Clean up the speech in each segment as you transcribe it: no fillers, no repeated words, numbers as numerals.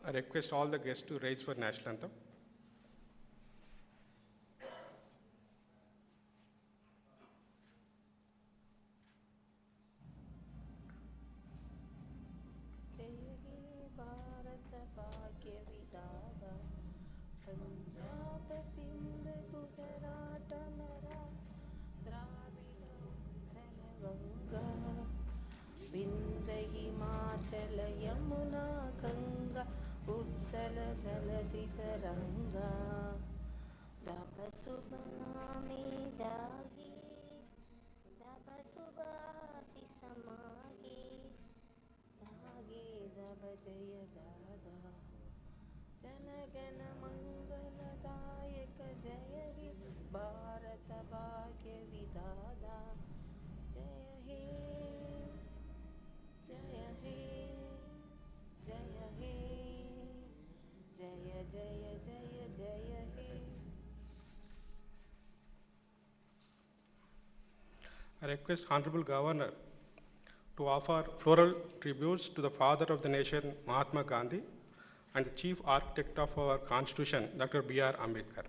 I request all the guests to rise for national anthem. Punjab Sindh Gujarat Dravid Utkal Ganga Vindhya Himachal Yamuna Ganga Utkal जलधि तरंगा तब सुबामी जागी तब सुबासी समागी लागे तब जय दादा जनगण मंगलदायक जय हे भारत भाग्य विधाता जय हे जय हे जय हे जय जय जय जय हे. I request Honorable Governor to offer floral tributes to the father of the nation, Mahatma Gandhi, and the chief architect of our constitution, Dr. B.R. Ambedkar.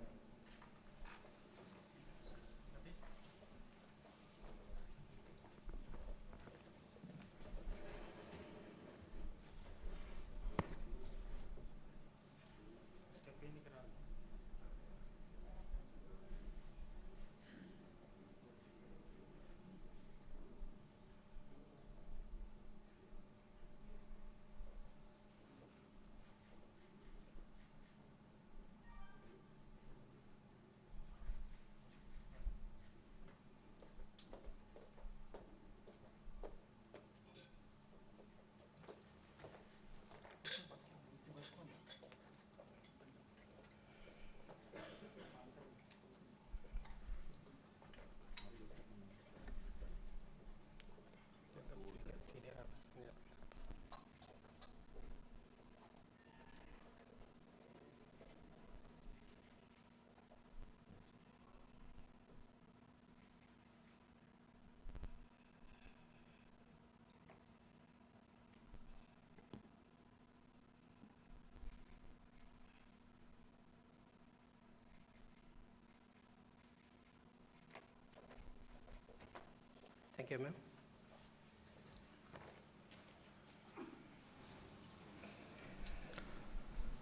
Thank you, ma'am.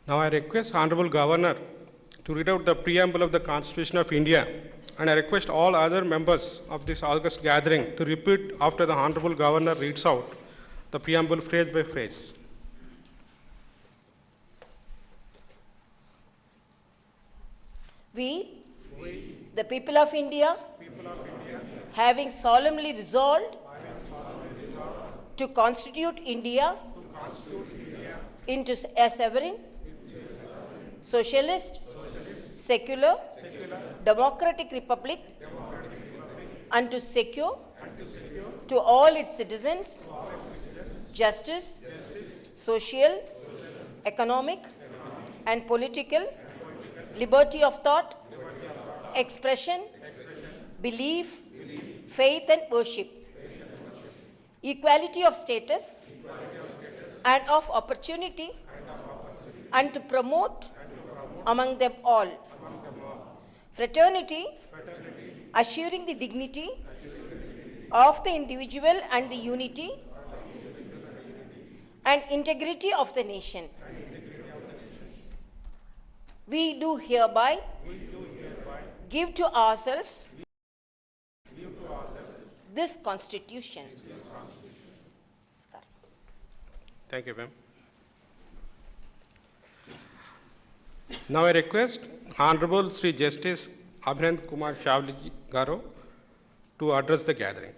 Now I request Honorable Governor to read out the preamble of the Constitution of India, and I request all other members of this August gathering to repeat after the Honorable Governor reads out the preamble phrase by phrase. We, the people of India, having solemnly resolved to constitute India into a sovereign, socialist, secular, democratic republic, and to secure to all its citizens justice, social, economic, and political liberty of thought, expression, belief, faith and worship, equality of status and of opportunity, and to promote among them all fraternity, assuring the dignity of the individual and the unity and integrity of the nation. We do hereby give to ourselves this Constitution. Thank you, ma'am. Now I request Honorable Sri Justice Abhinand Kumar Shavli Garu to address the gathering.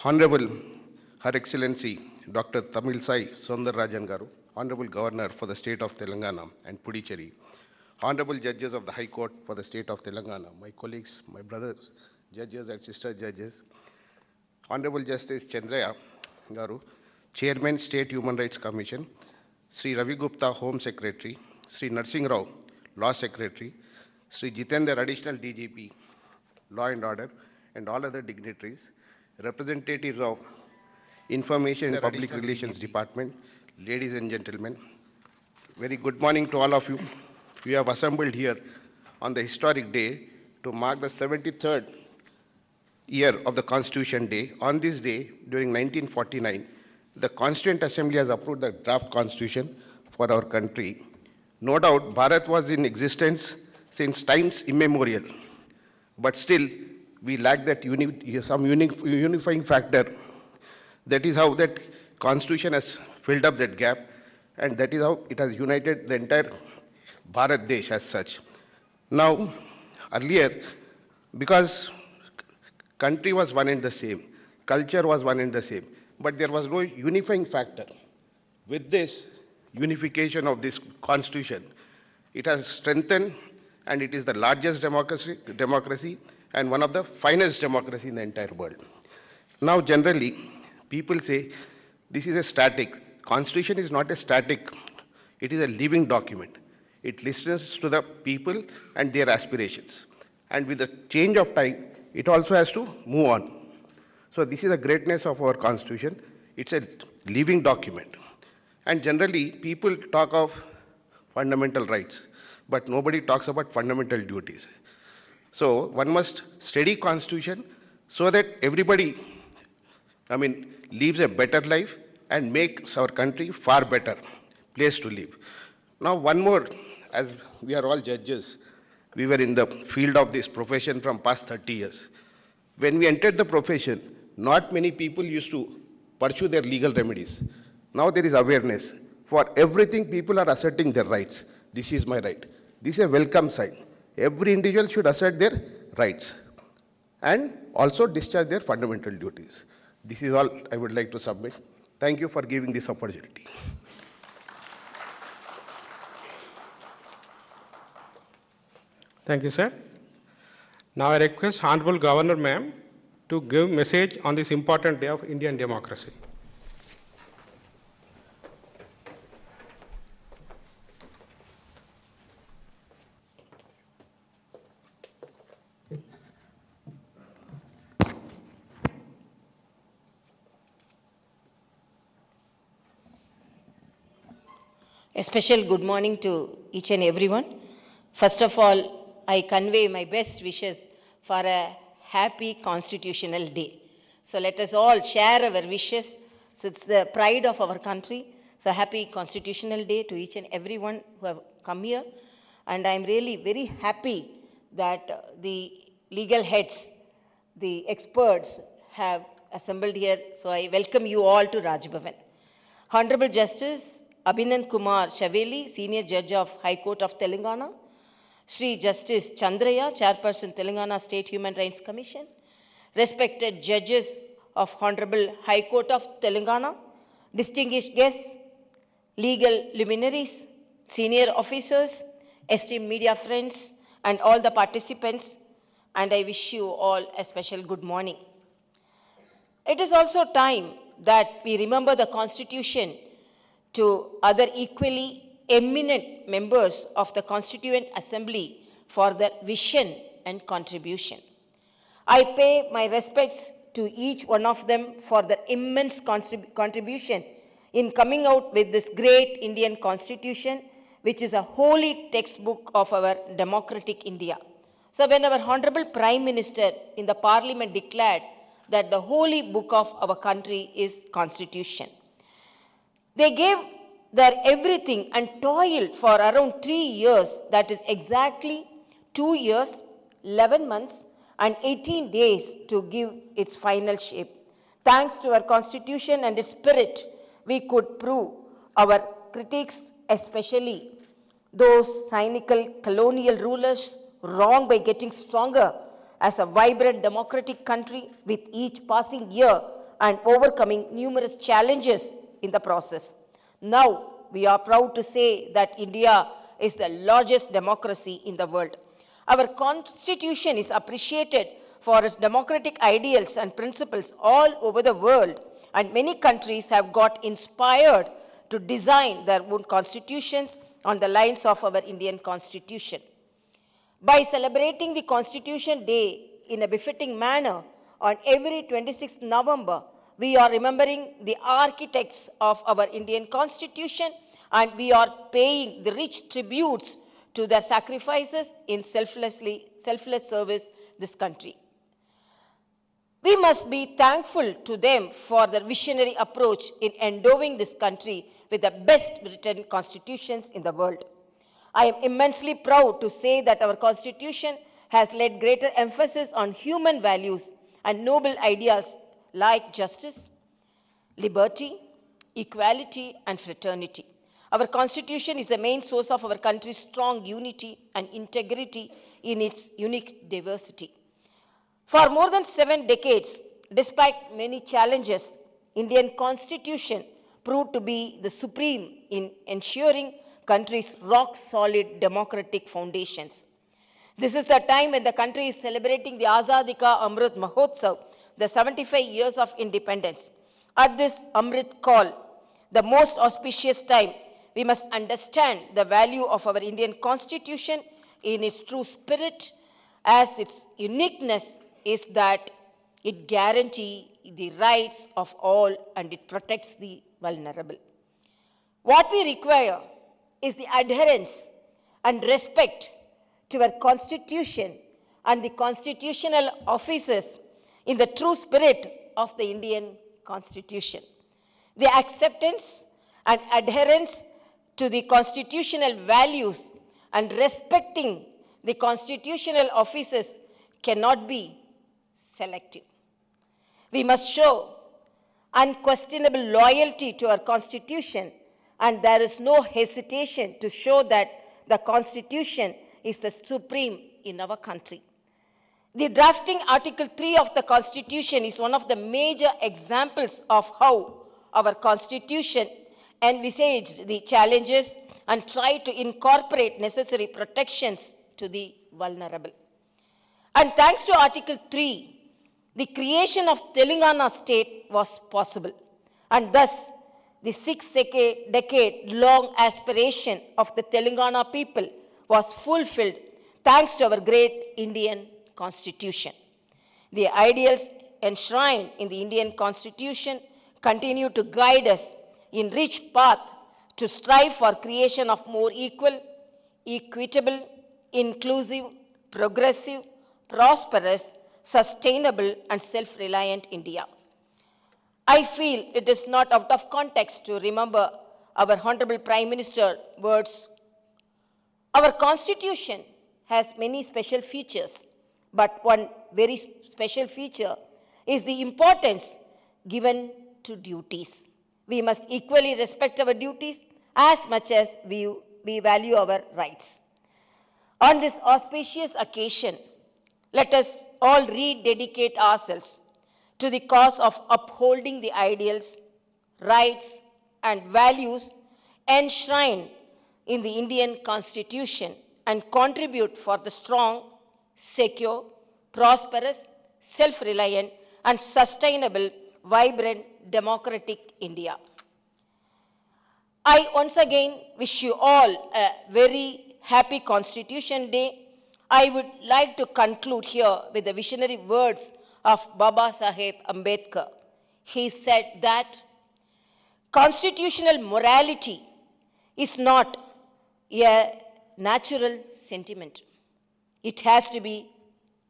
Honorable Her Excellency Dr. Tamilisai Soundararajan Garu, Honorable Governor for the State of Telangana and Puducherry, Honorable Judges of the High Court for the State of Telangana, my colleagues, my brothers, judges and sister judges, Honorable Justice Chandraya Garu, Chairman State Human Rights Commission, Sri Ravi Gupta Home Secretary, Sri Narsingh Rao, Law Secretary, Sri Jitendra, Additional DGP, Law and Order, and all other dignitaries, representatives of Information and Public Relations Department, ladies and gentlemen, very good morning to all of you. We have assembled here on the historic day to mark the 73rd year of the Constitution Day. On this day, during 1949, the Constituent Assembly has approved the draft Constitution for our country. No doubt, Bharat was in existence since times immemorial, but still, we lack that unifying factor. That is how that Constitution has filled up that gap, and that is how it has united the entire Bharat Desh as such. Now, earlier, because country was one and the same, culture was one and the same, but there was no unifying factor. With this unification of this Constitution, it has strengthened, and it is the largest democracy and one of the finest democracy in the entire world. Now, generally, people say this is a static. Constitution is not a static. It is a living document. It listens to the people and their aspirations. And with the change of time, it also has to move on. So this is the greatness of our Constitution. It's a living document. And generally, people talk of fundamental rights, but nobody talks about fundamental duties. So one must study Constitution so that everybody, lives a better life and makes our country far better place to live. Now one more, as we are all judges, we were in the field of this profession from past 30 years. When we entered the profession, not many people used to pursue their legal remedies. Now there is awareness. For everything, people are asserting their rights. This is my right. This is a welcome sign. Every individual should assert their rights and also discharge their fundamental duties. This is all I would like to submit. Thank you for giving this opportunity. Thank you, sir. Now I request Honorable Governor Ma'am to give message on this important day of Indian democracy. A special good morning to each and everyone. First of all, I convey my best wishes for a happy Constitutional Day. So let us all share our wishes. So it's the pride of our country. So happy Constitutional Day to each and everyone who have come here. And I'm really very happy that the legal heads, the experts have assembled here. So I welcome you all to Raj Bhavan. Honorable Justice Abhinan Kumar Shaveli, Senior Judge of High Court of Telangana, Sri Justice Chandraya, Chairperson Telangana State Human Rights Commission, respected judges of Honorable High Court of Telangana, distinguished guests, legal luminaries, senior officers, esteemed media friends, and all the participants, and I wish you all a special good morning. It is also time that we remember the Constitution to other equally eminent members of the Constituent Assembly for their vision and contribution. I pay my respects to each one of them for their immense contribution in coming out with this great Indian Constitution, which is a holy textbook of our democratic India. So when our Honorable Prime Minister in the Parliament declared that the holy book of our country is Constitution, they gave their everything and toiled for around 3 years, that is exactly 2 years, 11 months and 18 days to give its final shape. Thanks to our Constitution and its spirit, we could prove our critics, especially those cynical colonial rulers, wrong by getting stronger as a vibrant democratic country with each passing year and overcoming numerous challenges in the process. Now, we are proud to say that India is the largest democracy in the world. Our Constitution is appreciated for its democratic ideals and principles all over the world, and many countries have got inspired to design their own constitutions on the lines of our Indian Constitution. By celebrating the Constitution Day in a befitting manner on every 26th November, we are remembering the architects of our Indian Constitution, and we are paying the rich tributes to their sacrifices in selfless service this country. We must be thankful to them for their visionary approach in endowing this country with the best written constitutions in the world. I am immensely proud to say that our Constitution has laid greater emphasis on human values and noble ideas like justice, liberty, equality, and fraternity. Our Constitution is the main source of our country's strong unity and integrity in its unique diversity. For more than 7 decades, despite many challenges, Indian Constitution proved to be the supreme in ensuring country's rock-solid democratic foundations. This is the time when the country is celebrating the Azadi Ka Amrit Mahotsav, the 75 years of independence. At this Amrit call, the most auspicious time, we must understand the value of our Indian Constitution in its true spirit, as its uniqueness is that it guarantees the rights of all and it protects the vulnerable. What we require is the adherence and respect to our Constitution and the constitutional officers in the true spirit of the Indian Constitution. The acceptance and adherence to the constitutional values and respecting the constitutional officers cannot be selective. We must show unquestionable loyalty to our Constitution, and there is no hesitation to show that the Constitution is the supreme in our country. The drafting Article 3 of the Constitution is one of the major examples of how our Constitution envisaged the challenges and tried to incorporate necessary protections to the vulnerable. And thanks to Article 3, the creation of Telangana state was possible, and thus the 6-decade-long aspiration of the Telangana people was fulfilled thanks to our great Indian Constitution. The ideals enshrined in the Indian Constitution continue to guide us in rich path to strive for creation of more equal, equitable, inclusive, progressive, prosperous, sustainable and self-reliant India. I feel it is not out of context to remember our Honorable Prime Minister's words. Our Constitution has many special features, but one very special feature is the importance given to duties. We must equally respect our duties as much as we value our rights. On this auspicious occasion, let us all rededicate ourselves to the cause of upholding the ideals, rights, and values enshrined in the Indian Constitution and contribute for the strong, secure, prosperous, self-reliant, and sustainable, vibrant, democratic India. I once again wish you all a very happy Constitution Day. I would like to conclude here with the visionary words of Baba Saheb Ambedkar. He said that constitutional morality is not a natural sentiment. It has to be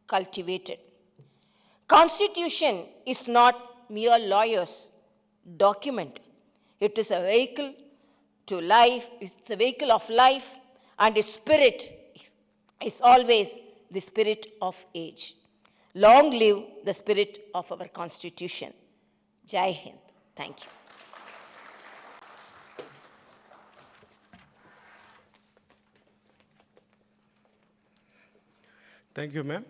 cultivated. Constitution is not mere lawyer's document. It is a vehicle to life, it's a vehicle of life, and its spirit is always the spirit of age. Long live the spirit of our Constitution. Jai Hind. Thank you. Thank you, ma'am.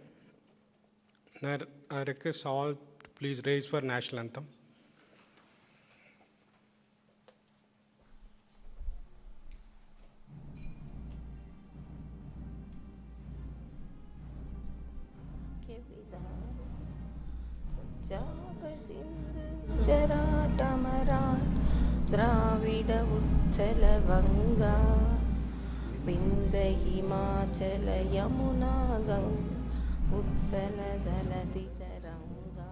Now, I request all to please raise for national anthem. Dravida Uttala Vanga Vindhya Himachal Yamuna Ganga Utpal जलधि तरंगा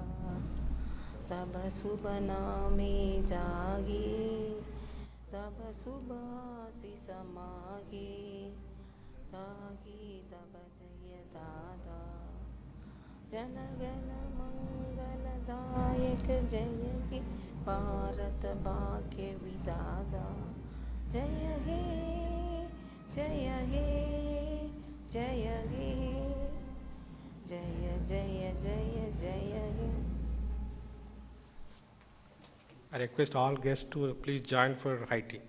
तब शुभ नामे जागे तब सुबासिस मागे तागे तब जय दादा जन गण मंगल दायक जय हे भारत भाग्य विधाता जय हे जय हे जय हे जय जय जय जय हे. I request all guests to please join for high tea.